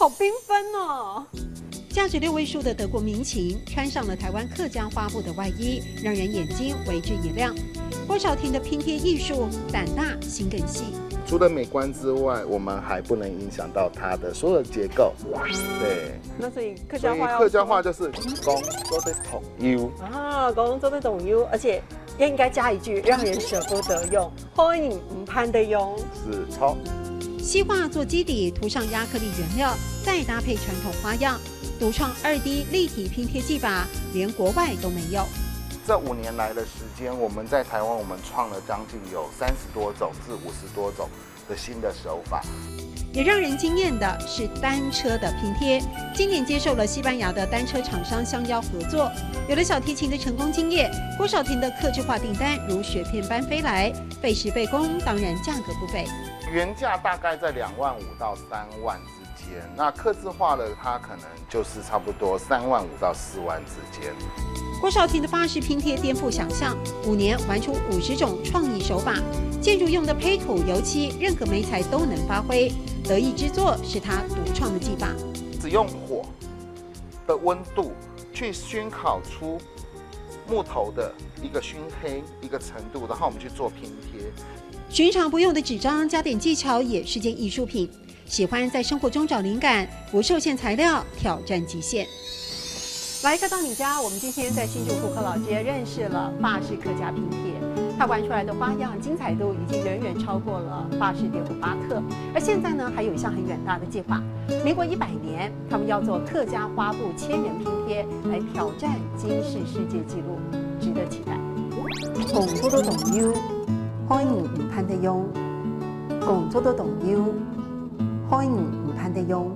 好缤纷哦！价值6位数的德国民情穿上了台湾客家花布的外衣，让人眼睛为之一亮。郭少廷的拼贴艺术，胆大心更细。除了美观之外，我们还不能影响到它的所有的结构。对，那所以客家话要客家话就是公都得统优啊，公都得统优，而且也应该加一句让人舍不得用，欢迎唔攀得用。是超。西画做基底，涂上亚克力原料，再搭配传统花样，独创2D 立体拼贴技法，连国外都没有。这5年来的时间，我们在台湾，我们创了将近有30多种至50多种的新的手法。也让人惊艳的是单车的拼贴，今年接受了西班牙的单车厂商相邀合作，有了小提琴的成功经验，郭少廷的客制化订单如雪片般飞来，费时费工，当然价格不菲。原价大概在2万5到3万之间，那客制化的它可能就是差不多3万5到4万之间。郭少廷的法式拼贴颠覆想象，5年玩出50种创意手法，建筑用的胚土、油漆，任何媒材都能发挥。得意之作是他独创的技法，只用火的温度去熏烤出木头的一个熏黑一个程度，然后我们去做拼贴。寻常不用的纸张加点技巧也是件艺术品。喜欢在生活中找灵感，不受限材料，挑战极限。来客到你家，我们今天在新竹福和老街认识了法式客家拼贴，它玩出来的花样精彩度已经远远超过了法式列古巴特。而现在呢，还有一项很远大的计划，民国100年，他们要做客家花布1000人拼贴，来挑战吉尼斯世界纪录，值得期待。共多多懂优，欢迎唔攀得用，共多多懂优，欢迎唔攀得用。